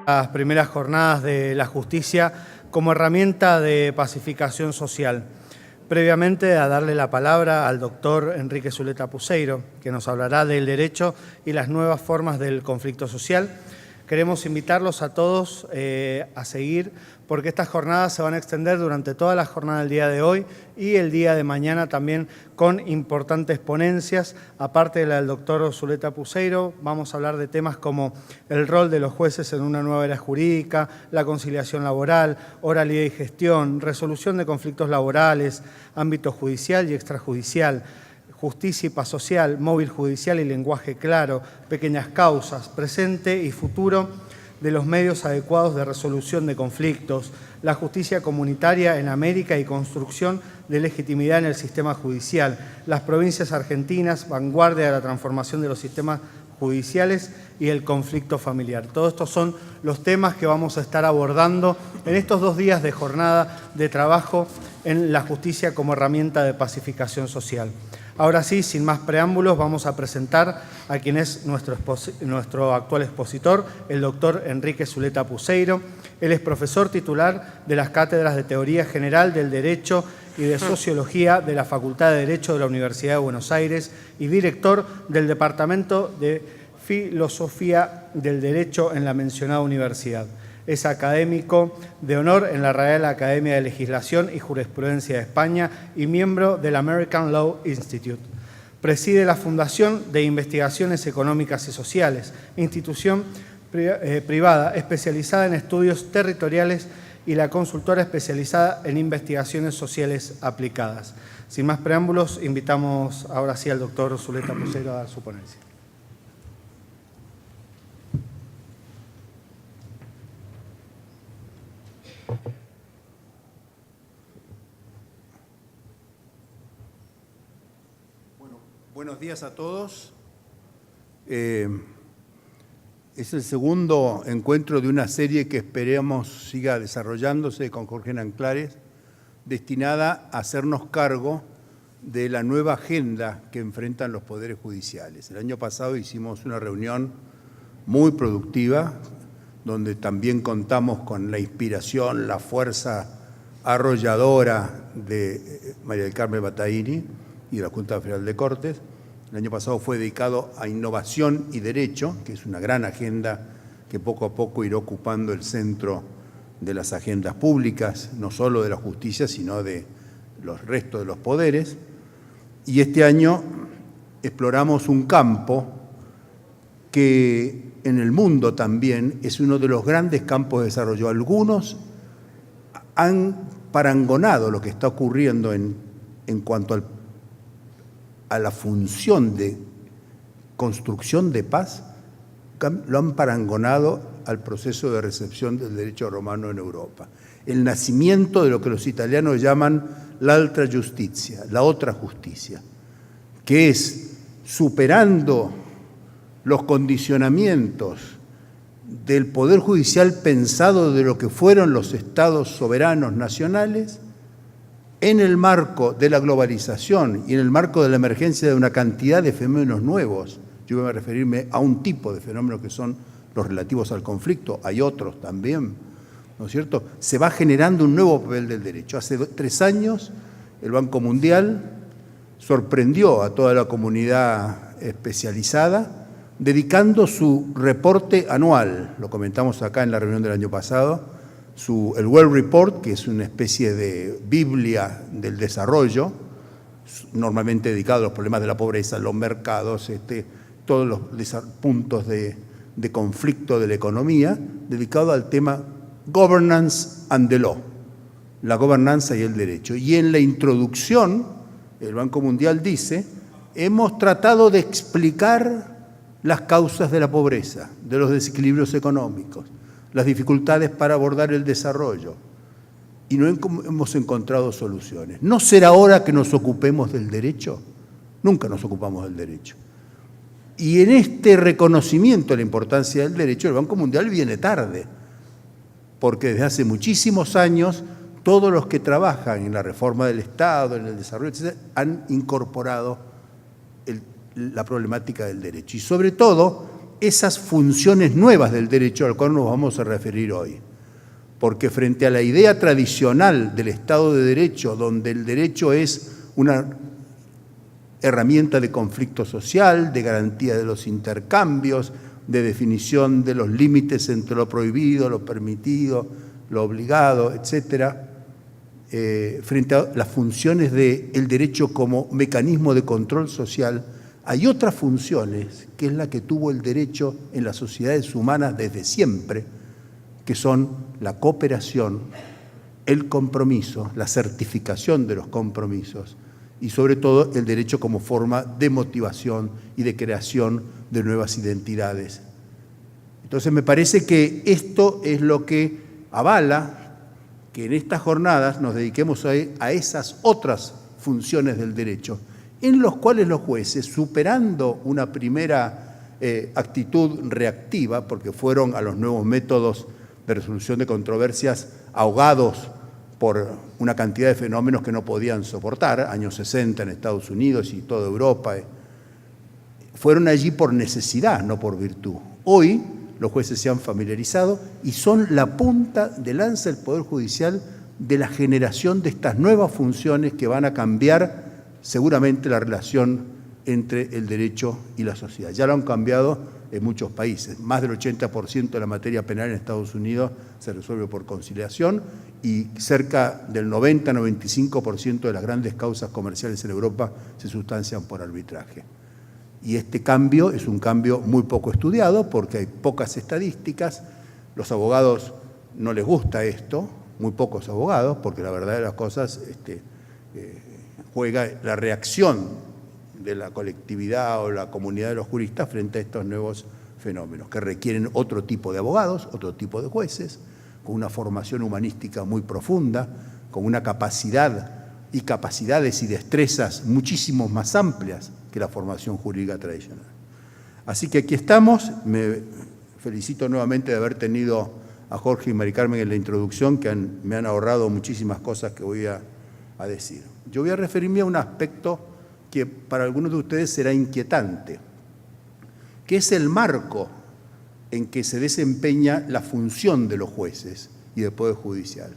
Las primeras jornadas de la justicia como herramienta de pacificación social. Previamente a darle la palabra al doctor Enrique Zuleta Puseiro, que nos hablará del derecho y las nuevas formas del conflicto social. Queremos invitarlos a todos a seguir, porque estas jornadas se van a extender durante toda la jornada del día de hoy y el día de mañana también con importantes ponencias. Aparte de la del doctor Zuleta Puseiro, vamos a hablar de temas como el rol de los jueces en una nueva era jurídica, la conciliación laboral, oralidad y gestión, resolución de conflictos laborales, ámbito judicial y extrajudicial, justicia y paz social, móvil judicial y lenguaje claro, pequeñas causas, presente y futuro de los medios adecuados de resolución de conflictos, la justicia comunitaria en América y construcción de legitimidad en el sistema judicial, las provincias argentinas, vanguardia de la transformación de los sistemas judiciales y el conflicto familiar. Todos estos son los temas que vamos a estar abordando en estos 2 días de jornada de trabajo en la justicia como herramienta de pacificación social. Ahora sí, sin más preámbulos, vamos a presentar a quien es nuestro actual expositor, el doctor Enrique Zuleta Puseiro. Él es profesor titular de las cátedras de Teoría General del Derecho y de Sociología de la Facultad de Derecho de la Universidad de Buenos Aires y director del Departamento de Filosofía del Derecho en la mencionada universidad. Es académico de honor en la Real Academia de Legislación y Jurisprudencia de España y miembro del American Law Institute. Preside la Fundación de Investigaciones Económicas y Sociales, institución privada especializada en estudios territoriales y la consultora especializada en investigaciones sociales aplicadas. Sin más preámbulos, invitamos ahora sí al doctor Zuleta Puseiro a dar su ponencia. Buenos días a todos. Es el segundo encuentro de una serie que esperemos siga desarrollándose con Jorge Nanclares, destinada a hacernos cargo de la nueva agenda que enfrentan los poderes judiciales. El año pasado hicimos una reunión muy productiva, donde también contamos con la inspiración, la fuerza arrolladora de María del Carmen Battaini y de la Junta Federal de Cortes. El año pasado fue dedicado a innovación y derecho, que es una gran agenda que poco a poco irá ocupando el centro de las agendas públicas, no solo de la justicia, sino de los restos de los poderes. Y este año exploramos un campo que en el mundo también es uno de los grandes campos de desarrollo. Algunos han parangonado lo que está ocurriendo en cuanto a la función de construcción de paz, lo han parangonado al proceso de recepción del derecho romano en Europa. El nacimiento de lo que los italianos llaman l'altra giustizia, la otra justicia, que es superando los condicionamientos del poder judicial pensado de lo que fueron los estados soberanos nacionales, en el marco de la globalización y en el marco de la emergencia de una cantidad de fenómenos nuevos. Yo voy a referirme a un tipo de fenómenos que son los relativos al conflicto, hay otros también, ¿no es cierto? Se va generando un nuevo papel del derecho. Hace 3 años el Banco Mundial sorprendió a toda la comunidad especializada dedicando su reporte anual, lo comentamos acá en la reunión del año pasado, el World Report, que es una especie de Biblia del desarrollo, normalmente dedicado a los problemas de la pobreza, los mercados, todos los puntos de conflicto de la economía, dedicado al tema Governance and the Law, la gobernanza y el derecho. Y en la introducción, el Banco Mundial dice, hemos tratado de explicar las causas de la pobreza, de los desequilibrios económicos, las dificultades para abordar el desarrollo, y no hemos encontrado soluciones. ¿No será hora que nos ocupemos del derecho? Nunca nos ocupamos del derecho. Y en este reconocimiento de la importancia del derecho, el Banco Mundial viene tarde, porque desde hace muchísimos años todos los que trabajan en la reforma del Estado, en el desarrollo, etc., han incorporado la problemática del derecho. Y sobre todo esas funciones nuevas del derecho al cual nos vamos a referir hoy. Porque frente a la idea tradicional del Estado de Derecho, donde el derecho es una herramienta de conflicto social, de garantía de los intercambios, de definición de los límites entre lo prohibido, lo permitido, lo obligado, etcétera, frente a las funciones del derecho como mecanismo de control social, hay otras funciones, que es la que tuvo el derecho en las sociedades humanas desde siempre, que son la cooperación, el compromiso, la certificación de los compromisos y sobre todo el derecho como forma de motivación y de creación de nuevas identidades. Entonces me parece que esto es lo que avala que en estas jornadas nos dediquemos a esas otras funciones del derecho, en los cuales los jueces, superando una primera actitud reactiva, porque fueron a los nuevos métodos de resolución de controversias ahogados por una cantidad de fenómenos que no podían soportar, años 60 en Estados Unidos y toda Europa, fueron allí por necesidad, no por virtud. Hoy los jueces se han familiarizado y son la punta de lanza del Poder Judicial de la generación de estas nuevas funciones que van a cambiar seguramente la relación entre el derecho y la sociedad. Ya lo han cambiado en muchos países. Más del 80% de la materia penal en Estados Unidos se resuelve por conciliación y cerca del 90-95% de las grandes causas comerciales en Europa se sustancian por arbitraje. Y este cambio es un cambio muy poco estudiado porque hay pocas estadísticas. Los abogados no les gusta esto, muy pocos abogados, porque la verdad de las cosas juega la reacción de la colectividad o la comunidad de los juristas frente a estos nuevos fenómenos, que requieren otro tipo de abogados, otro tipo de jueces, con una formación humanística muy profunda, con una capacidad y capacidades y destrezas muchísimo más amplias que la formación jurídica tradicional. Así que aquí estamos. Me felicito nuevamente de haber tenido a Jorge y Mari Carmen en la introducción, que me han ahorrado muchísimas cosas que voy a decir. Yo voy a referirme a un aspecto que para algunos de ustedes será inquietante, que es el marco en que se desempeña la función de los jueces y del Poder Judicial.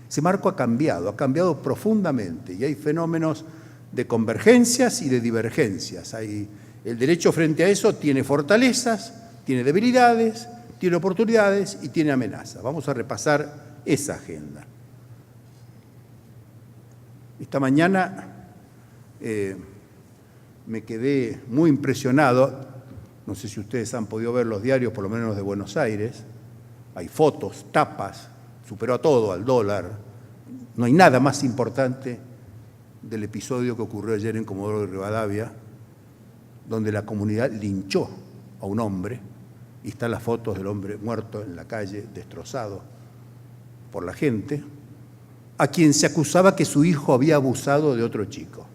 Ese marco ha cambiado profundamente y hay fenómenos de convergencias y de divergencias. El derecho frente a eso tiene fortalezas, tiene debilidades, tiene oportunidades y tiene amenazas. Vamos a repasar esa agenda. Esta mañana me quedé muy impresionado, no sé si ustedes han podido ver los diarios, por lo menos los de Buenos Aires, hay fotos, tapas, superó a todo, al dólar, no hay nada más importante del episodio que ocurrió ayer en Comodoro Rivadavia, donde la comunidad linchó a un hombre, y están las fotos del hombre muerto en la calle, destrozado por la gente, a quien se acusaba que su hijo había abusado de otro chico.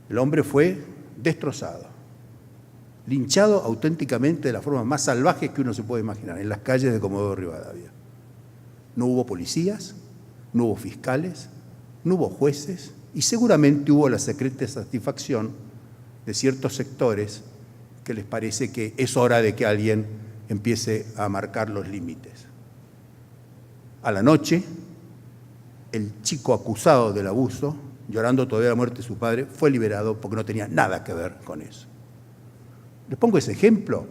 El hombre fue destrozado, linchado auténticamente de la forma más salvaje que uno se puede imaginar, en las calles de Comodoro Rivadavia. No hubo policías, no hubo fiscales, no hubo jueces y seguramente hubo la secreta satisfacción de ciertos sectores que les parece que es hora de que alguien empiece a marcar los límites. A la noche, el chico acusado del abuso, llorando todavía la muerte de su padre, fue liberado porque no tenía nada que ver con eso. Les pongo ese ejemplo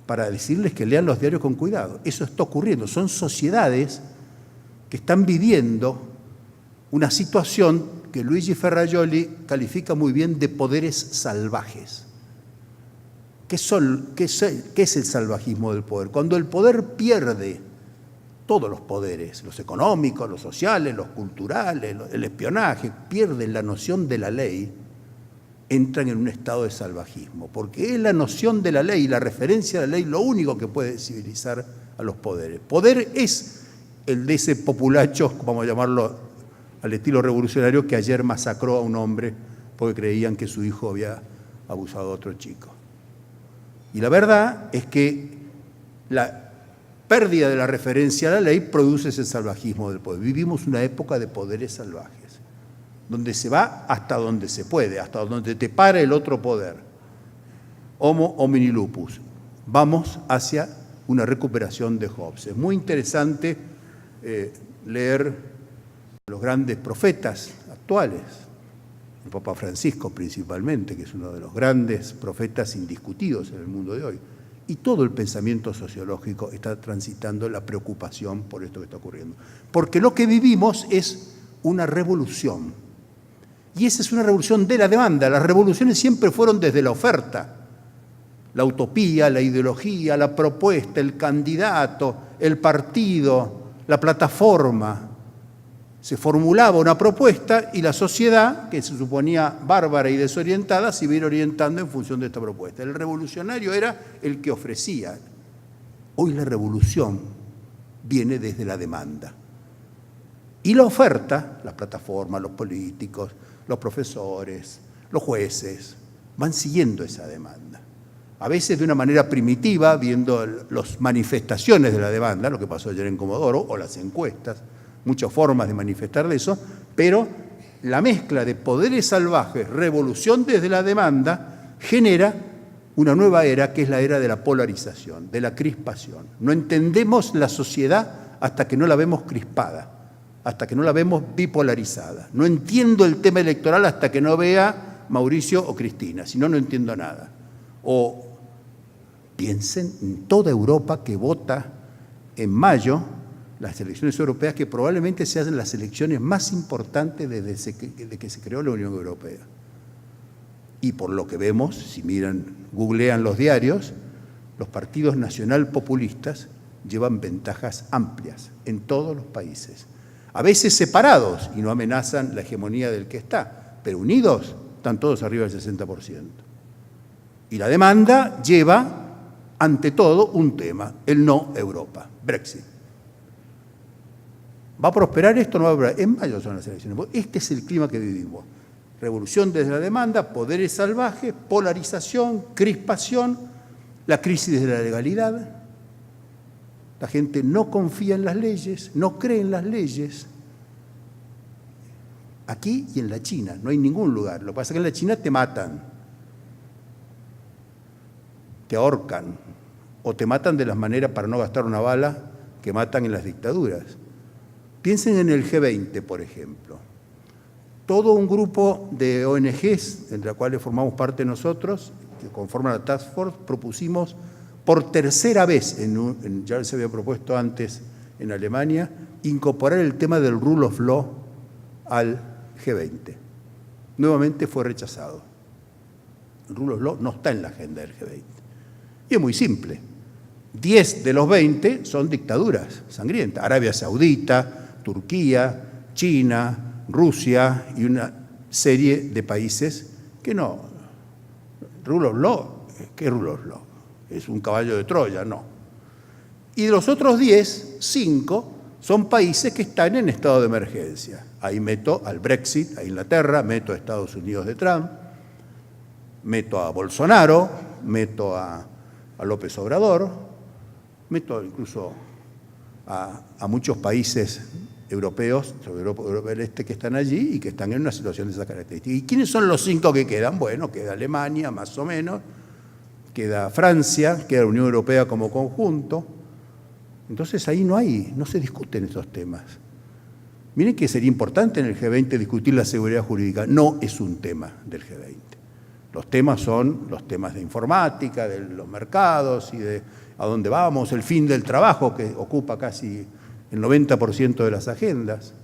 para decirles que lean los diarios con cuidado. Eso está ocurriendo. Son sociedades que están viviendo una situación que Luigi Ferrajoli califica muy bien de poderes salvajes. ¿Qué es el salvajismo del poder? Cuando el poder pierde todos los poderes, los económicos, los sociales, los culturales, el espionaje, pierden la noción de la ley, entran en un estado de salvajismo, porque es la noción de la ley y la referencia a la ley lo único que puede civilizar a los poderes. Poder es el de ese populacho, vamos a llamarlo al estilo revolucionario, que ayer masacró a un hombre porque creían que su hijo había abusado de otro chico. Y la verdad es que la pérdida de la referencia a la ley produce ese salvajismo del poder. Vivimos una época de poderes salvajes, donde se va hasta donde se puede, hasta donde te para el otro poder. Homo homini lupus. Vamos hacia una recuperación de Hobbes. Es muy interesante leer los grandes profetas actuales, el Papa Francisco principalmente, que es uno de los grandes profetas indiscutidos en el mundo de hoy. Y todo el pensamiento sociológico está transitando la preocupación por esto que está ocurriendo. Porque lo que vivimos es una revolución. Y esa es una revolución de la demanda. Las revoluciones siempre fueron desde la oferta. La utopía, la ideología, la propuesta, el candidato, el partido, la plataforma. Se formulaba una propuesta y la sociedad, que se suponía bárbara y desorientada, se iba orientando en función de esta propuesta. El revolucionario era el que ofrecía. Hoy la revolución viene desde la demanda. Y la oferta, las plataformas, los políticos, los profesores, los jueces, van siguiendo esa demanda. A veces de una manera primitiva, viendo las manifestaciones de la demanda, lo que pasó ayer en Comodoro, o las encuestas, muchas formas de manifestar de eso, pero la mezcla de poderes salvajes, revolución desde la demanda, genera una nueva era, que es la era de la polarización, de la crispación. No entendemos la sociedad hasta que no la vemos crispada, hasta que no la vemos bipolarizada. No entiendo el tema electoral hasta que no vea Mauricio o Cristina, si no, no entiendo nada. O piensen en toda Europa que vota en mayo las elecciones europeas, que probablemente sean las elecciones más importantes desde que se creó la Unión Europea. Y por lo que vemos, si googlean los diarios, los partidos nacional populistas llevan ventajas amplias en todos los países. A veces separados y no amenazan la hegemonía del que está, pero unidos están todos arriba del 60%. Y la demanda lleva, ante todo, un tema, el no Europa, Brexit. ¿Va a prosperar esto o no va a prosperar? En mayo son las elecciones. Este es el clima que vivimos. Revolución desde la demanda, poderes salvajes, polarización, crispación, la crisis de la legalidad. La gente no confía en las leyes, no cree en las leyes. Aquí y en la China, no hay ningún lugar. Lo que pasa es que en la China te matan, te ahorcan, o te matan de las maneras, para no gastar una bala, que matan en las dictaduras. Piensen en el G20, por ejemplo. Todo un grupo de ONGs, entre las cuales formamos parte nosotros, que conforman la Task Force, propusimos por tercera vez, ya se había propuesto antes en Alemania, incorporar el tema del Rule of Law al G20. Nuevamente fue rechazado. El Rule of Law no está en la agenda del G20. Y es muy simple. 10 de los 20 son dictaduras sangrientas. Arabia Saudita, Turquía, China, Rusia y una serie de países que no. Rule of Law, ¿qué Rule of Law? ¿Es un caballo de Troya? No. Y de los otros 10, 5 son países que están en estado de emergencia. Ahí meto al Brexit, a Inglaterra, meto a Estados Unidos de Trump, meto a Bolsonaro, meto a López Obrador, meto incluso a muchos países europeos, sobre Europa del Este, que están allí y que están en una situación de esa característica. ¿Y quiénes son los 5 que quedan? Bueno, queda Alemania, más o menos, queda Francia, queda la Unión Europea como conjunto. Entonces ahí no se discuten esos temas. Miren que sería importante en el G20 discutir la seguridad jurídica. No es un tema del G20. Los temas son los temas de informática, de los mercados y de a dónde vamos, el fin del trabajo, que ocupa casi el 90% de las agendas.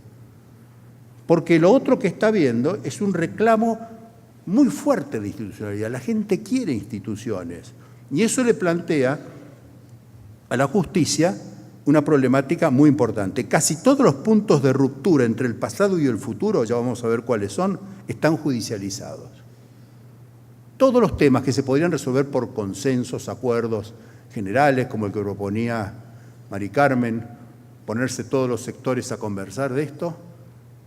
Porque lo otro que está viendo es un reclamo muy fuerte de institucionalidad. La gente quiere instituciones. Y eso le plantea a la justicia una problemática muy importante. Casi todos los puntos de ruptura entre el pasado y el futuro, ya vamos a ver cuáles son, están judicializados. Todos los temas que se podrían resolver por consensos, acuerdos generales, como el que proponía Mari Carmen, ponerse todos los sectores a conversar de esto,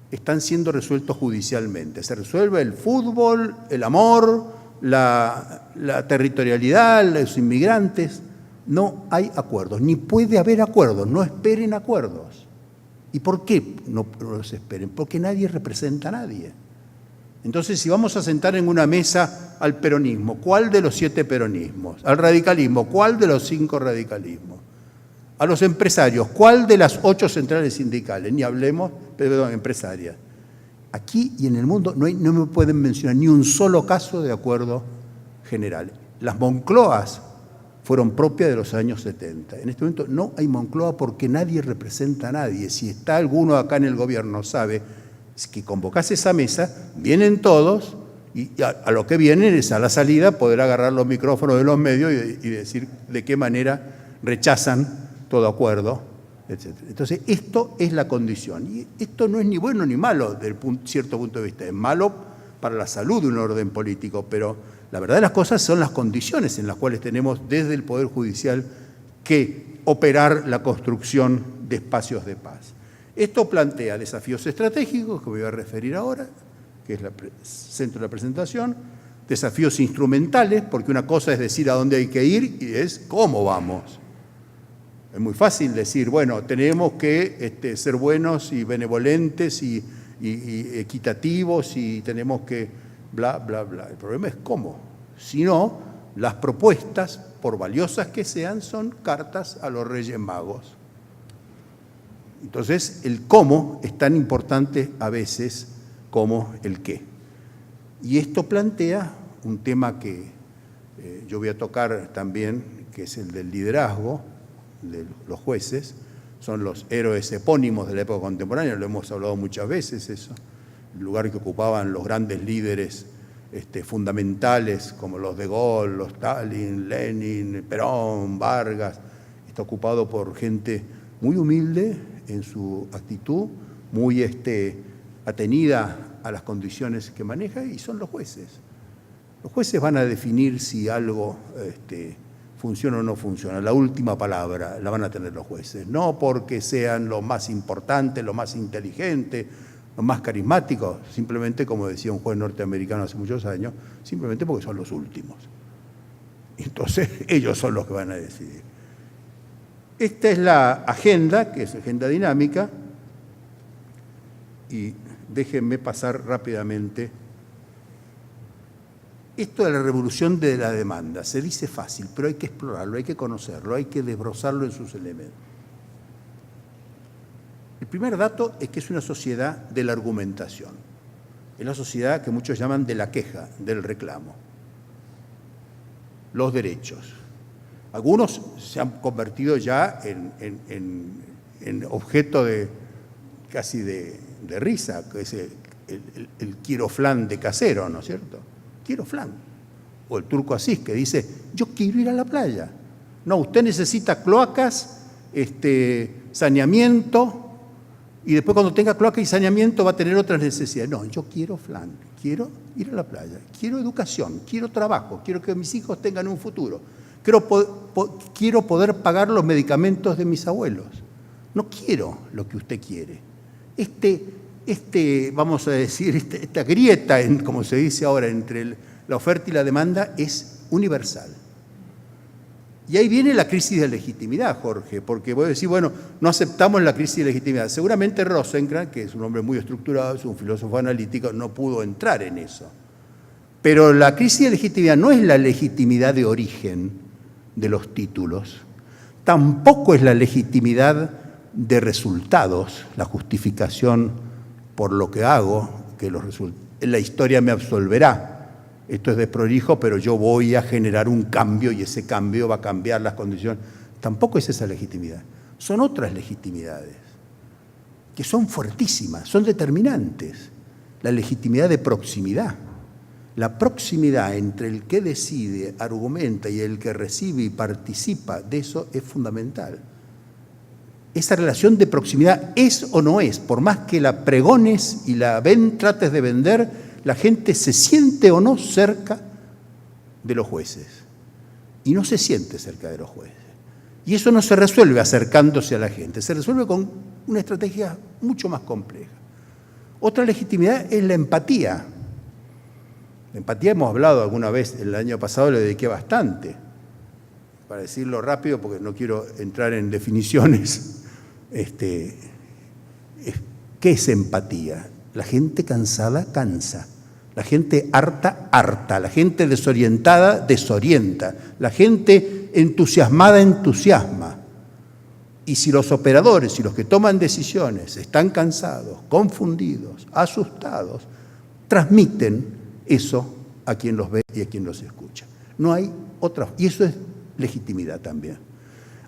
están siendo resueltos judicialmente. Se resuelve el fútbol, el amor, la territorialidad, los inmigrantes. No hay acuerdos, ni puede haber acuerdos, no esperen acuerdos. ¿Y por qué no los esperen? Porque nadie representa a nadie. Entonces, si vamos a sentar en una mesa al peronismo, ¿cuál de los 7 peronismos? Al radicalismo, ¿cuál de los 5 radicalismos? A los empresarios, ¿cuál de las 8 centrales sindicales? Ni hablemos, perdón, empresarias. Aquí y en el mundo no me pueden mencionar ni un solo caso de acuerdo general. Las Moncloas fueron propias de los años 70. En este momento no hay Moncloa porque nadie representa a nadie. Si está alguno acá en el gobierno, sabe que convocás esa mesa, vienen todos y a lo que vienen es a la salida poder agarrar los micrófonos de los medios y decir de qué manera rechazan todo acuerdo, etc. Entonces, esto es la condición. Y esto no es ni bueno ni malo desde cierto punto de vista. Es malo para la salud de un orden político, pero la verdad de las cosas son las condiciones en las cuales tenemos desde el Poder Judicial que operar la construcción de espacios de paz. Esto plantea desafíos estratégicos, que voy a referir ahora, que es el centro de la presentación, desafíos instrumentales, porque una cosa es decir a dónde hay que ir y es cómo vamos. Es muy fácil decir, bueno, tenemos que ser buenos y benevolentes y equitativos y tenemos que bla, bla, bla. El problema es cómo. Si no, las propuestas, por valiosas que sean, son cartas a los Reyes Magos. Entonces, el cómo es tan importante a veces como el qué. Y esto plantea un tema que yo voy a tocar también, que es el del liderazgo de los jueces. Son los héroes epónimos de la época contemporánea, lo hemos hablado muchas veces eso, el lugar que ocupaban los grandes líderes fundamentales como los de Gaulle, los Stalin, Lenin, Perón, Vargas, está ocupado por gente muy humilde en su actitud, muy atenida a las condiciones que maneja, y son los jueces. Los jueces van a definir si algo funciona o no funciona. La última palabra la van a tener los jueces, no porque sean los más importantes, los más inteligentes, los más carismáticos, simplemente, como decía un juez norteamericano hace muchos años, simplemente porque son los últimos. Entonces, ellos son los que van a decidir. Esta es la agenda, que es agenda dinámica, y déjenme pasar rápidamente. Esto de la revolución de la demanda se dice fácil, pero hay que explorarlo, hay que conocerlo, hay que desbrozarlo en sus elementos. El primer dato es que es una sociedad de la argumentación. Es la sociedad que muchos llaman de la queja, del reclamo. Los derechos. Algunos se han convertido ya en objeto casi de risa, que es el quiero flan de Casero, ¿no es cierto? Quiero flan. O el Turco Asís, que dice, yo quiero ir a la playa. No, usted necesita cloacas, saneamiento, y después cuando tenga cloaca y saneamiento va a tener otras necesidades. No, yo quiero flan, quiero ir a la playa, quiero educación, quiero trabajo, quiero que mis hijos tengan un futuro, quiero poder pagar los medicamentos de mis abuelos. No quiero lo que usted quiere. Vamos a decir, esta grieta, como se dice ahora, entre la oferta y la demanda es universal. Y ahí viene la crisis de legitimidad, Jorge, porque voy a decir, bueno, no aceptamos la crisis de legitimidad. Seguramente Rosenkranz, que es un hombre muy estructurado, es un filósofo analítico, no pudo entrar en eso. Pero la crisis de legitimidad no es la legitimidad de origen de los títulos, tampoco es la legitimidad de resultados, la justificación por lo que hago, que la historia me absolverá. Esto es desprolijo, pero yo voy a generar un cambio y ese cambio va a cambiar las condiciones. Tampoco es esa legitimidad. Son otras legitimidades que son fuertísimas, son determinantes. La legitimidad de proximidad. La proximidad entre el que decide, argumenta y el que recibe y participa de eso es fundamental. Esa relación de proximidad es o no es, por más que la pregones y trates de vender, la gente se siente o no cerca de los jueces. Y no se siente cerca de los jueces. Y eso no se resuelve acercándose a la gente, se resuelve con una estrategia mucho más compleja. Otra legitimidad es la empatía. La empatía hemos hablado alguna vez, el año pasado le dediqué bastante. Para decirlo rápido, porque no quiero entrar en definiciones. ¿Qué es empatía? La gente cansada cansa. La gente harta, harta. La gente desorientada, desorienta. La gente entusiasmada, entusiasma. Y si los operadores y los que toman decisiones están cansados, confundidos, asustados, transmiten eso a quien los ve y a quien los escucha. No hay otra, y eso es legitimidad también.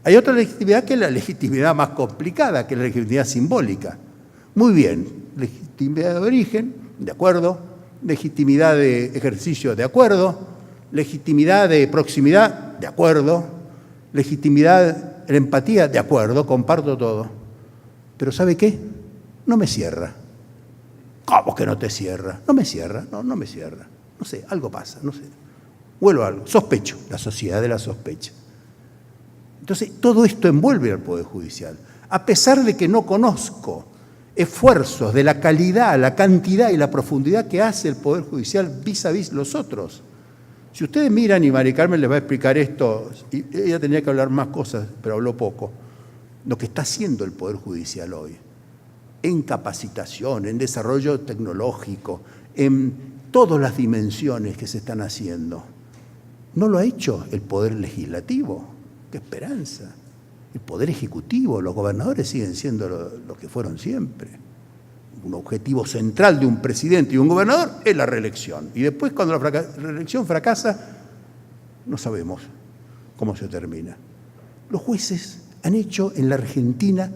Hay otra legitimidad que es la legitimidad más complicada, que es la legitimidad simbólica. Muy bien, legitimidad de origen, de acuerdo, legitimidad de ejercicio, de acuerdo, legitimidad de proximidad, de acuerdo, legitimidad la empatía, de acuerdo, comparto todo. Pero ¿sabe qué? No me cierra. ¿Cómo que no te cierra? No me cierra, no me cierra. No sé, algo pasa, no sé. Huelo algo, sospecho, la sociedad de la sospecha. Entonces, todo esto envuelve al Poder Judicial. A pesar de que no conozco esfuerzos de la calidad, la cantidad y la profundidad que hace el Poder Judicial vis a vis los otros. Si ustedes miran, y Mari Carmen les va a explicar esto, y ella tenía que hablar más cosas, pero habló poco, lo que está haciendo el Poder Judicial hoy, en capacitación, en desarrollo tecnológico, en todas las dimensiones que se están haciendo. No lo ha hecho el Poder Legislativo, qué esperanza. El Poder Ejecutivo, los gobernadores siguen siendo lo que fueron siempre. Un objetivo central de un presidente y un gobernador es la reelección. Y después, cuando la reelección fracasa, no sabemos cómo se termina. Los jueces han hecho en la Argentina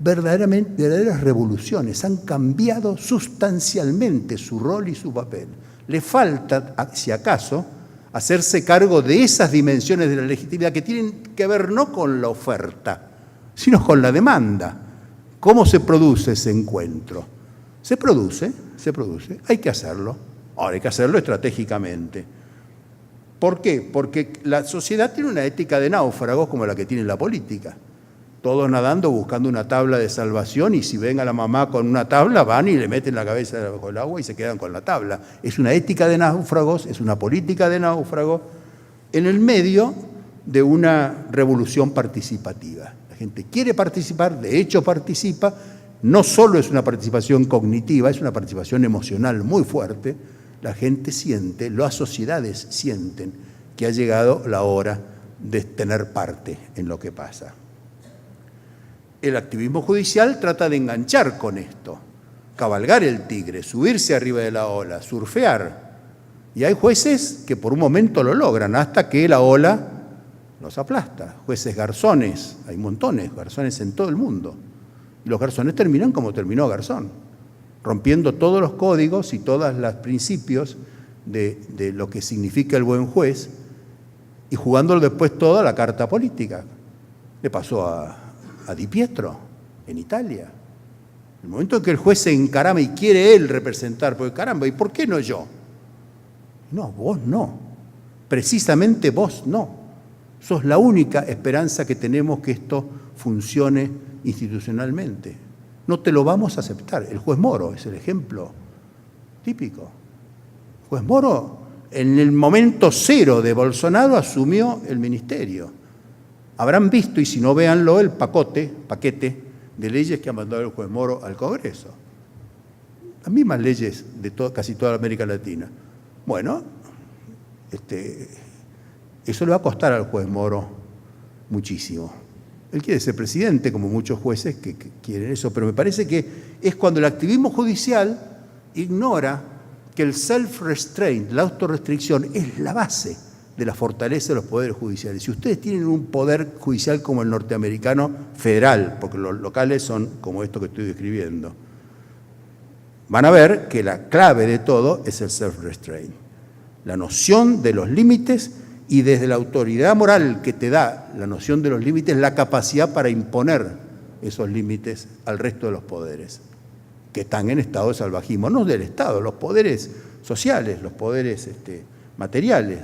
verdaderas revoluciones, han cambiado sustancialmente su rol y su papel. Le falta, si acaso, hacerse cargo de esas dimensiones de la legitimidad que tienen que ver no con la oferta, sino con la demanda. ¿Cómo se produce ese encuentro? Se produce, hay que hacerlo. Ahora hay que hacerlo estratégicamente. ¿Por qué? Porque la sociedad tiene una ética de náufragos como la que tiene la política. Todos nadando buscando una tabla de salvación y si ven a la mamá con una tabla van y le meten la cabeza debajo del agua y se quedan con la tabla. Es una ética de náufragos, es una política de náufragos en el medio de una revolución participativa. La gente quiere participar, de hecho participa. No solo es una participación cognitiva, es una participación emocional muy fuerte. La gente siente, las sociedades sienten que ha llegado la hora de tener parte en lo que pasa. El activismo judicial trata de enganchar con esto, cabalgar el tigre, subirse arriba de la ola, surfear. Y hay jueces que por un momento lo logran hasta que la ola los aplasta. Jueces garzones, hay montones, garzones en todo el mundo. Y los garzones terminan como terminó Garzón, rompiendo todos los códigos y todos los principios de lo que significa el buen juez y jugándolo después toda la carta política. Le pasó a Di Pietro en Italia. El momento en que el juez se encarama y quiere él representar, porque caramba, ¿y por qué no yo? No, vos no. Precisamente vos no. Sos la única esperanza que tenemos que esto funcione institucionalmente. No te lo vamos a aceptar. El juez Moro es el ejemplo típico. El juez Moro, en el momento cero de Bolsonaro, asumió el ministerio. Habrán visto, y si no véanlo, el paquete de leyes que ha mandado el juez Moro al Congreso. Las mismas leyes de casi toda América Latina. Bueno, eso le va a costar al juez Moro muchísimo. Él quiere ser presidente, como muchos jueces que quieren eso, pero me parece que es cuando el activismo judicial ignora que el self-restraint, la autorrestricción, es la base de la fortaleza de los poderes judiciales. Si ustedes tienen un poder judicial como el norteamericano federal, porque los locales son como esto que estoy describiendo, van a ver que la clave de todo es el self-restraint, la noción de los límites y desde la autoridad moral que te da la noción de los límites, la capacidad para imponer esos límites al resto de los poderes, que están en estado de salvajismo, no del Estado, los poderes sociales, los poderes materiales,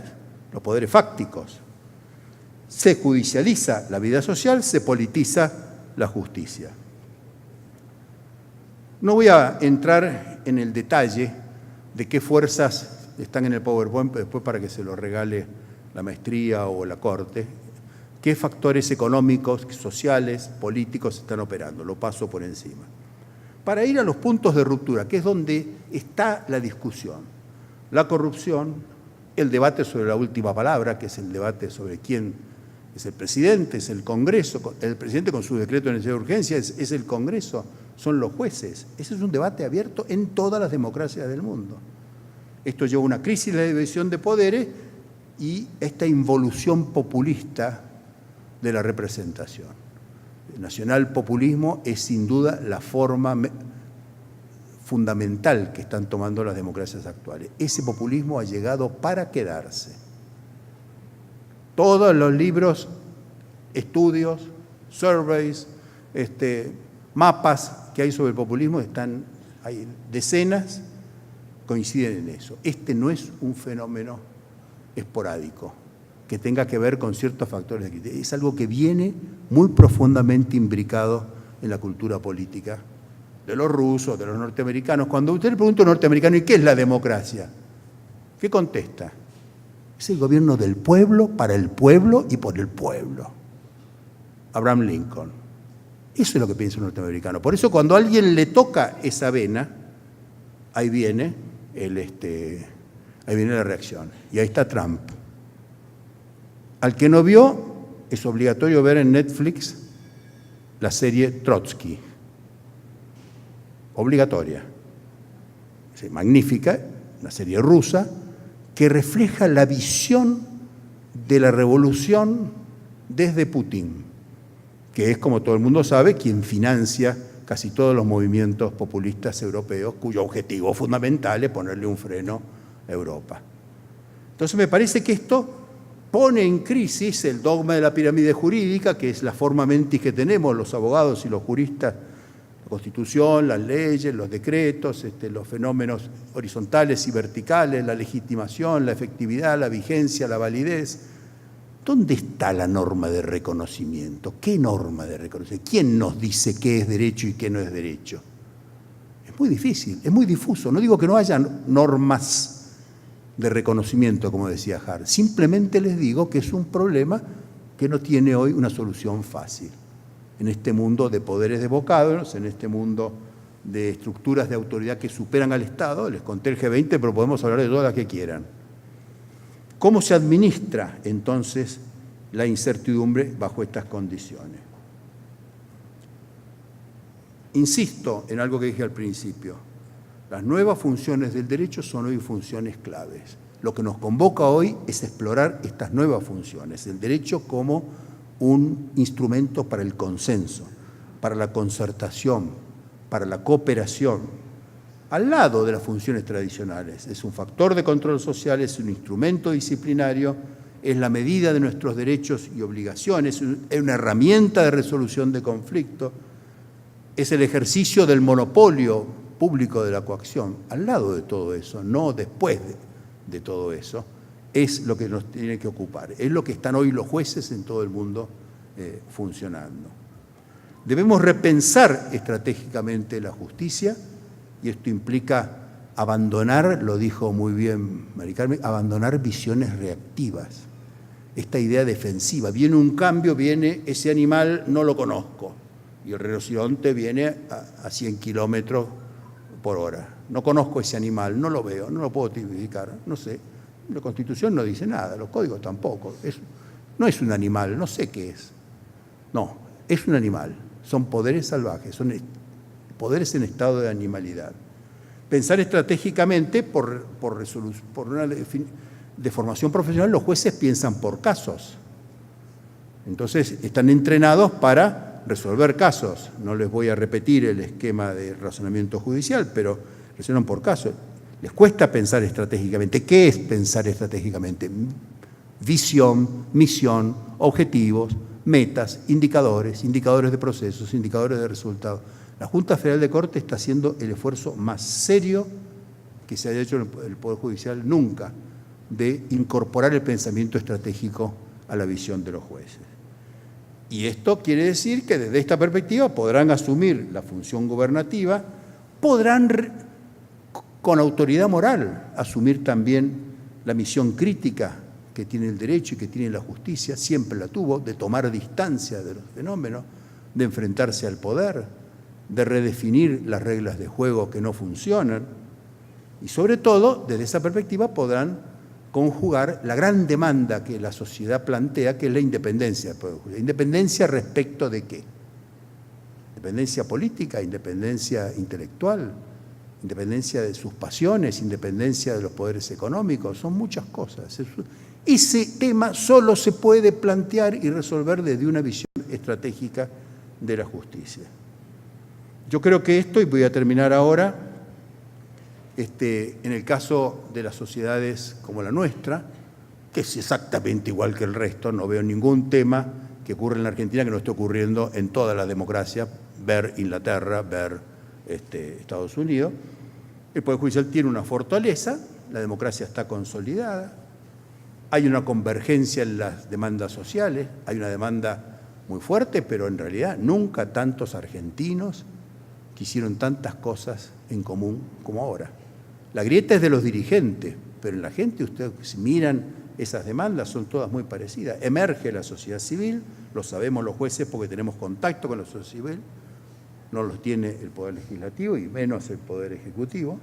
los poderes fácticos. Se judicializa la vida social, se politiza la justicia. No voy a entrar en el detalle de qué fuerzas están en el PowerPoint, después para que se lo regale la maestría o la corte, qué factores económicos, sociales, políticos están operando. Lo paso por encima. Para ir a los puntos de ruptura, que es donde está la discusión. la corrupción, el debate sobre la última palabra, que es el debate sobre quién es el presidente, es el Congreso, el presidente con su decreto de necesidad de urgencia es el Congreso, son los jueces. Ese es un debate abierto en todas las democracias del mundo. Esto lleva a una crisis de la división de poderes y esta involución populista de la representación. El nacionalpopulismo es sin duda la forma fundamental que están tomando las democracias actuales. Ese populismo ha llegado para quedarse. Todos los libros, estudios, surveys, mapas que hay sobre el populismo, hay decenas, coinciden en eso. Este no es un fenómeno esporádico que tenga que ver con ciertos factores de criterio. Es algo que viene muy profundamente imbricado en la cultura política de los rusos, de los norteamericanos. Cuando usted le pregunta a un norteamericano, ¿y qué es la democracia? ¿Qué contesta? Es el gobierno del pueblo, para el pueblo y por el pueblo. Abraham Lincoln. Eso es lo que piensa un norteamericano. Por eso cuando a alguien le toca esa vena, ahí viene la reacción. Y ahí está Trump. Al que no vio, es obligatorio ver en Netflix la serie Trotsky. Obligatoria. Es magnífica, una serie rusa, que refleja la visión de la revolución desde Putin, que es, como todo el mundo sabe, quien financia casi todos los movimientos populistas europeos, cuyo objetivo fundamental es ponerle un freno a Europa. Entonces me parece que esto pone en crisis el dogma de la pirámide jurídica, que es la forma mentis que tenemos los abogados y los juristas, la Constitución, las leyes, los decretos, los fenómenos horizontales y verticales, la legitimación, la efectividad, la vigencia, la validez. ¿Dónde está la norma de reconocimiento? ¿Qué norma de reconocimiento? ¿Quién nos dice qué es derecho y qué no es derecho? Es muy difícil, es muy difuso. No digo que no haya normas de reconocimiento, como decía Hart. Simplemente les digo que es un problema que no tiene hoy una solución fácil. En este mundo de poderes devocados, en este mundo de estructuras de autoridad que superan al Estado, les conté el G20, pero podemos hablar de todas las que quieran. ¿Cómo se administra entonces la incertidumbre bajo estas condiciones? Insisto en algo que dije al principio. Las nuevas funciones del derecho son hoy funciones claves. Lo que nos convoca hoy es explorar estas nuevas funciones, el derecho como un instrumento para el consenso, para la concertación, para la cooperación, al lado de las funciones tradicionales. Es un factor de control social, es un instrumento disciplinario, es la medida de nuestros derechos y obligaciones, es una herramienta de resolución de conflictos, es el ejercicio del monopolio público de la coacción. Al lado de todo eso, no después de todo eso, es lo que nos tiene que ocupar. Es lo que están hoy los jueces en todo el mundo funcionando. Debemos repensar estratégicamente la justicia, y esto implica abandonar, lo dijo muy bien Mari Carmen, abandonar visiones reactivas. Esta idea defensiva. Viene un cambio, viene ese animal, no lo conozco. Y el rinoceronte viene a 100 kilómetros por hora. No conozco ese animal, no lo veo, no lo puedo tipificar, no sé. La Constitución no dice nada, los códigos tampoco. No es un animal, no sé qué es. No, es un animal. Son poderes salvajes, son poderes en estado de animalidad. Pensar estratégicamente por una de formación profesional, los jueces piensan por casos. Entonces están entrenados para resolver casos. No les voy a repetir el esquema de razonamiento judicial, pero resuelven por casos. Les cuesta pensar estratégicamente. ¿Qué es pensar estratégicamente? Visión, misión, objetivos, metas, indicadores de procesos, indicadores de resultados. La Junta Federal de Corte está haciendo el esfuerzo más serio que se haya hecho en el Poder Judicial nunca, de incorporar el pensamiento estratégico a la visión de los jueces. Y esto quiere decir que desde esta perspectiva podrán asumir la función gubernativa, podrán con autoridad moral asumir también la misión crítica que tiene el derecho y que tiene la justicia, siempre la tuvo, de tomar distancia de los fenómenos, de enfrentarse al poder, de redefinir las reglas de juego que no funcionan. Y sobre todo, desde esa perspectiva, podrán conjugar la gran demanda que la sociedad plantea, que es la independencia del Poder Judicial. ¿Independencia respecto de qué? Independencia política, independencia intelectual, independencia de sus pasiones, independencia de los poderes económicos, son muchas cosas. Ese tema solo se puede plantear y resolver desde una visión estratégica de la justicia. Yo creo que esto, y voy a terminar ahora, en el caso de las sociedades como la nuestra, que es exactamente igual que el resto, no veo ningún tema que ocurre en la Argentina que no esté ocurriendo en todas las democracias, ver Inglaterra, ver Estados Unidos. El Poder Judicial tiene una fortaleza, la democracia está consolidada, hay una convergencia en las demandas sociales, hay una demanda muy fuerte, pero en realidad nunca tantos argentinos quisieron tantas cosas en común como ahora. La grieta es de los dirigentes, pero en la gente, ustedes si miran esas demandas, son todas muy parecidas. Emerge la sociedad civil, lo sabemos los jueces porque tenemos contacto con la sociedad civil, no los tiene el Poder Legislativo y menos el Poder Ejecutivo.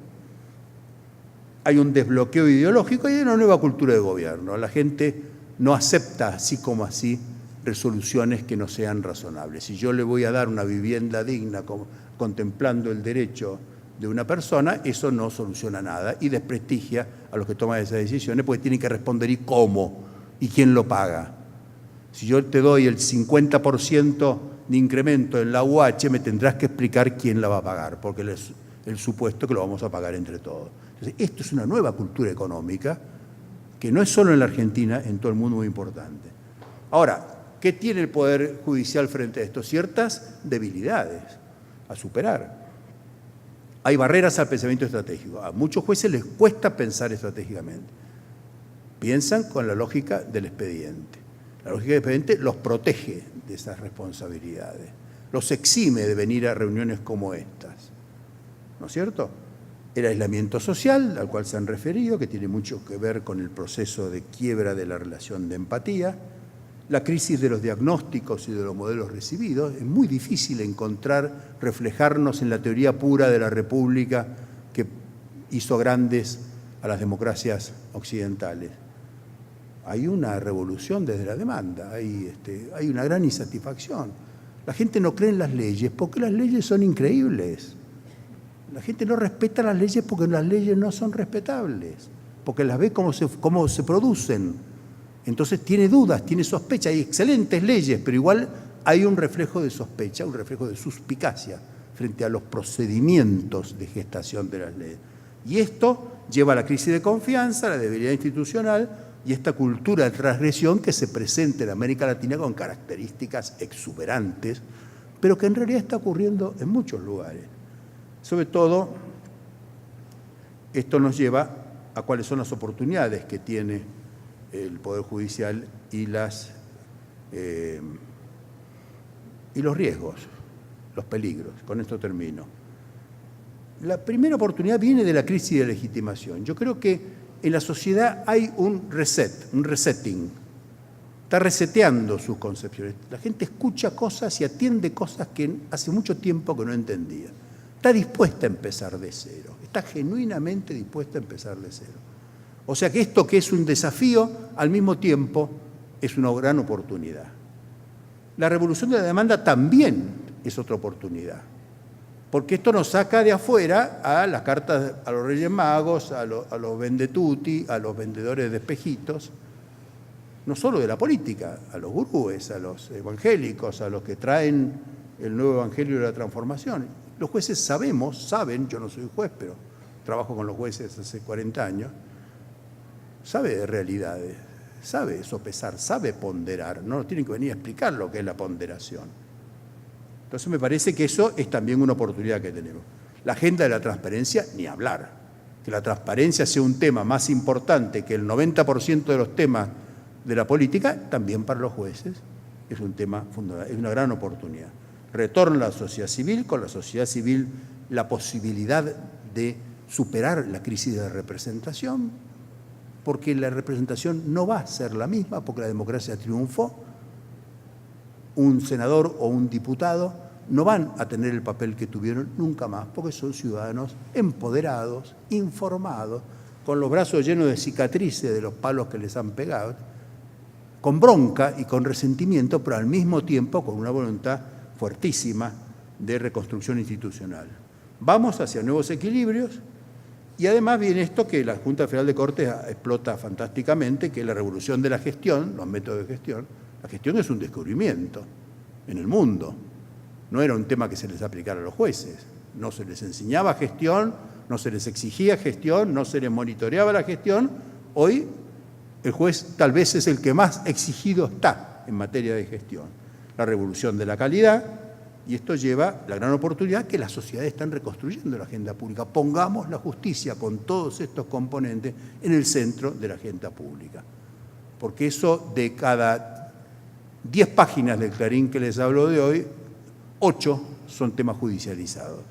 Hay un desbloqueo ideológico y hay una nueva cultura de gobierno. La gente no acepta así como así resoluciones que no sean razonables. Si yo le voy a dar una vivienda digna contemplando el derecho de una persona, eso no soluciona nada y desprestigia a los que toman esas decisiones porque tienen que responder y cómo y quién lo paga. Si yo te doy el 50% de incremento en la UH, me tendrás que explicar quién la va a pagar, porque es el supuesto que lo vamos a pagar entre todos. Entonces, esto es una nueva cultura económica que no es solo en la Argentina, en todo el mundo muy importante. Ahora, ¿qué tiene el Poder Judicial frente a esto? Ciertas debilidades a superar. Hay barreras al pensamiento estratégico. A muchos jueces les cuesta pensar estratégicamente. Piensan con la lógica del expediente. La lógica del expediente los protege de esas responsabilidades, los exime de venir a reuniones como estas. ¿No es cierto? El aislamiento social, al cual se han referido, que tiene mucho que ver con el proceso de quiebra de la relación de empatía, la crisis de los diagnósticos y de los modelos recibidos. Es muy difícil reflejarnos en la teoría pura de la República que hizo grandes a las democracias occidentales. Hay una revolución desde la demanda, hay una gran insatisfacción. La gente no cree en las leyes porque las leyes son increíbles. La gente no respeta las leyes porque las leyes no son respetables, porque las ve cómo se producen. Entonces tiene dudas, tiene sospecha. Hay excelentes leyes, pero igual hay un reflejo de sospecha, un reflejo de suspicacia frente a los procedimientos de gestación de las leyes. Y esto lleva a la crisis de confianza, a la debilidad institucional y esta cultura de transgresión que se presenta en América Latina con características exuberantes, pero que en realidad está ocurriendo en muchos lugares. Sobre todo, esto nos lleva a cuáles son las oportunidades que tiene el Poder Judicial y los riesgos, los peligros. Con esto termino. La primera oportunidad viene de la crisis de legitimación. Yo creo que en la sociedad hay un resetting. Está reseteando sus concepciones. La gente escucha cosas y atiende cosas que hace mucho tiempo que no entendía. Está dispuesta a empezar de cero. Está genuinamente dispuesta a empezar de cero. O sea que esto que es un desafío, al mismo tiempo es una gran oportunidad. La revolución de la demanda también es otra oportunidad, porque esto nos saca de afuera a las cartas a los Reyes Magos, a los vendetuti, a los vendedores de espejitos, no solo de la política, a los gurúes, a los evangélicos, a los que traen el nuevo evangelio de la transformación. Los jueces saben, yo no soy juez, pero trabajo con los jueces hace 40 años, sabe de realidades, sabe sopesar, sabe ponderar, no nos tienen que venir a explicar lo que es la ponderación. Entonces me parece que eso es también una oportunidad que tenemos. La agenda de la transparencia, ni hablar. Que la transparencia sea un tema más importante que el 90% de los temas de la política, también para los jueces, es un tema fundamental, es una gran oportunidad. Retorna a la sociedad civil, con la sociedad civil la posibilidad de superar la crisis de representación, porque la representación no va a ser la misma, porque la democracia triunfó. Un senador o un diputado no van a tener el papel que tuvieron nunca más, porque son ciudadanos empoderados, informados, con los brazos llenos de cicatrices de los palos que les han pegado, con bronca y con resentimiento, pero al mismo tiempo con una voluntad fuertísima de reconstrucción institucional. Vamos hacia nuevos equilibrios y además viene esto que la Junta Federal de Cortes explota fantásticamente, que es la revolución de la gestión, los métodos de gestión. La gestión es un descubrimiento en el mundo. No era un tema que se les aplicara a los jueces. No se les enseñaba gestión, no se les exigía gestión, no se les monitoreaba la gestión. Hoy el juez tal vez es el que más exigido está en materia de gestión. La revolución de la calidad, y esto lleva la gran oportunidad que las sociedades están reconstruyendo la agenda pública. Pongamos la justicia con todos estos componentes en el centro de la agenda pública. Porque eso de cada 10 páginas del Clarín que les hablo de hoy, 8 son temas judicializados.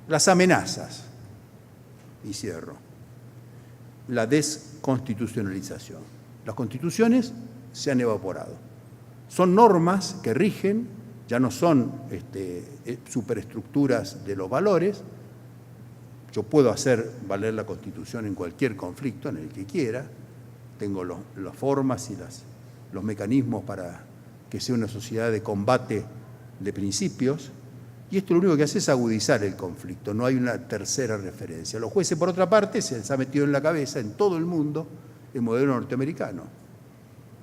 Las amenazas, y cierro, la desconstitucionalización. Las constituciones se han evaporado. Son normas que rigen, ya no son superestructuras de los valores. Yo puedo hacer valer la Constitución en cualquier conflicto, en el que quiera. Tengo las formas y los mecanismos para que sea una sociedad de combate de principios, y esto lo único que hace es agudizar el conflicto, no hay una tercera referencia. Los jueces, por otra parte, se les ha metido en la cabeza en todo el mundo el modelo norteamericano,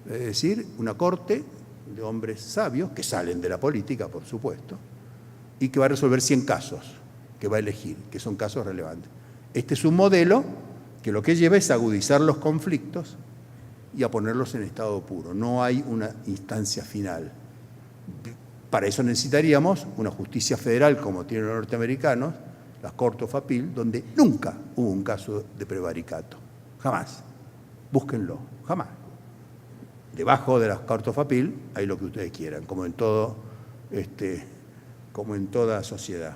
es decir, una corte de hombres sabios, que salen de la política, por supuesto, y que va a resolver 100 casos, que va a elegir, que son casos relevantes. Este es un modelo que lo que lleva es a agudizar los conflictos y a ponerlos en estado puro. No hay una instancia final. Para eso necesitaríamos una justicia federal como tienen los norteamericanos, las Court of Appeal, donde nunca hubo un caso de prevaricato. Jamás. Búsquenlo. Jamás. Debajo de las Court of Appeal hay lo que ustedes quieran, como en toda sociedad.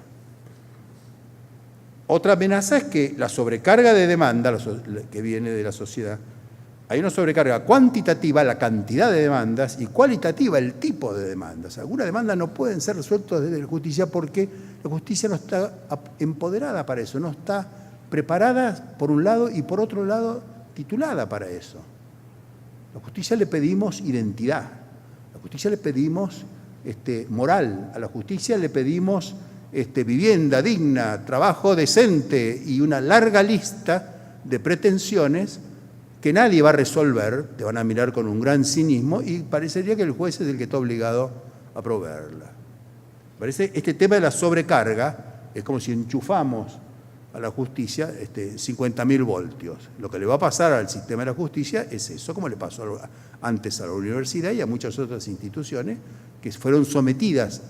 Otra amenaza es que la sobrecarga de demanda que viene de la sociedad, hay una sobrecarga cuantitativa, la cantidad de demandas, y cualitativa, el tipo de demandas. Algunas demandas no pueden ser resueltas desde la justicia porque la justicia no está empoderada para eso, no está preparada por un lado y por otro lado titulada para eso. A la justicia le pedimos identidad, a la justicia le pedimos moral, a la justicia le pedimos vivienda digna, trabajo decente y una larga lista de pretensiones que nadie va a resolver, te van a mirar con un gran cinismo y parecería que el juez es el que está obligado a proveerla. Parece este tema de la sobrecarga es como si enchufamos a la justicia 50.000 voltios. Lo que le va a pasar al sistema de la justicia es eso, como le pasó antes a la universidad y a muchas otras instituciones que fueron sometidas,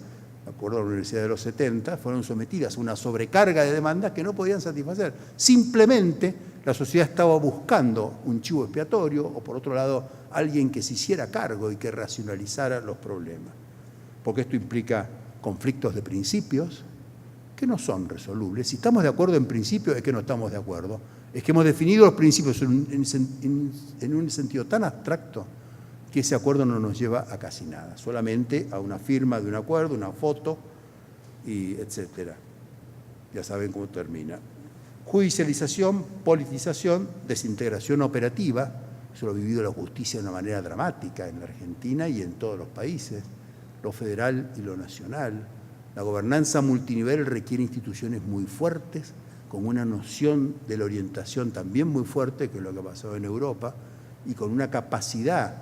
de acuerdo a la Universidad de los 70, fueron sometidas a una sobrecarga de demandas que no podían satisfacer. Simplemente la sociedad estaba buscando un chivo expiatorio o, por otro lado, alguien que se hiciera cargo y que racionalizara los problemas. Porque esto implica conflictos de principios que no son resolubles. Si estamos de acuerdo en principio, es que no estamos de acuerdo. Es que hemos definido los principios en un sentido tan abstracto que ese acuerdo no nos lleva a casi nada, solamente a una firma de un acuerdo, una foto, y etcétera. Ya saben cómo termina. Judicialización, politización, desintegración operativa, eso lo ha vivido la justicia de una manera dramática en la Argentina y en todos los países, lo federal y lo nacional. La gobernanza multinivel requiere instituciones muy fuertes, con una noción de la orientación también muy fuerte, que es lo que ha pasado en Europa, y con una capacidad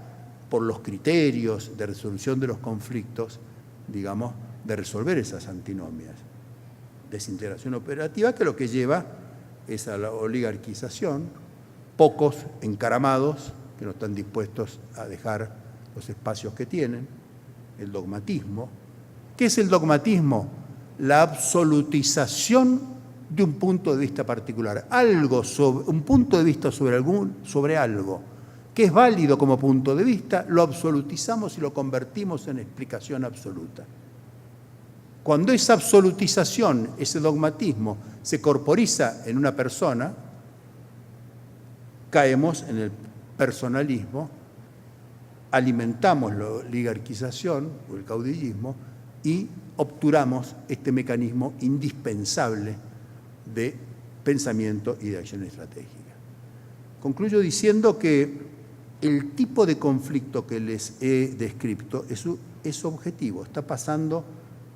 por los criterios de resolución de los conflictos, digamos, de resolver esas antinomias. Desintegración operativa, que lo que lleva es a la oligarquización, pocos encaramados que no están dispuestos a dejar los espacios que tienen, el dogmatismo. ¿Qué es el dogmatismo? La absolutización de un punto de vista particular, un punto de vista sobre algo que es válido como punto de vista, lo absolutizamos y lo convertimos en explicación absoluta. Cuando esa absolutización, ese dogmatismo, se corporiza en una persona, caemos en el personalismo, alimentamos la oligarquización o el caudillismo y obturamos este mecanismo indispensable de pensamiento y de acción estratégica. Concluyo diciendo que el tipo de conflicto que les he descrito es objetivo, está pasando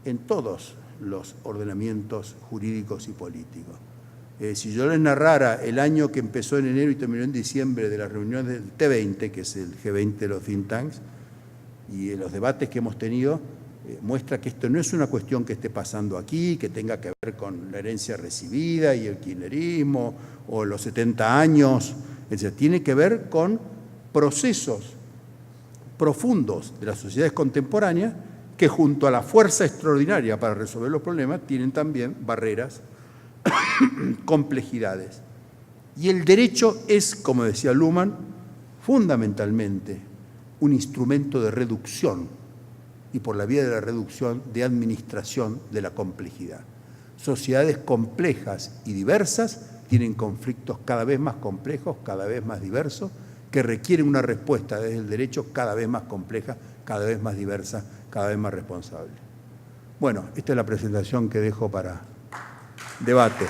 en todos los ordenamientos jurídicos y políticos. Si yo les narrara el año que empezó en enero y terminó en diciembre de las reuniones del T20, que es el G20 de los think tanks, y los debates que hemos tenido, muestra que esto no es una cuestión que esté pasando aquí, que tenga que ver con la herencia recibida y el kirchnerismo o los 70 años, es decir, tiene que ver con procesos profundos de las sociedades contemporáneas que junto a la fuerza extraordinaria para resolver los problemas tienen también barreras, complejidades. Y el derecho es, como decía Luhmann, fundamentalmente un instrumento de reducción y por la vía de la reducción de administración de la complejidad. Sociedades complejas y diversas tienen conflictos cada vez más complejos, cada vez más diversos, que requieren una respuesta desde el derecho cada vez más compleja, cada vez más diversa, cada vez más responsable. Bueno, esta es la presentación que dejo para debate.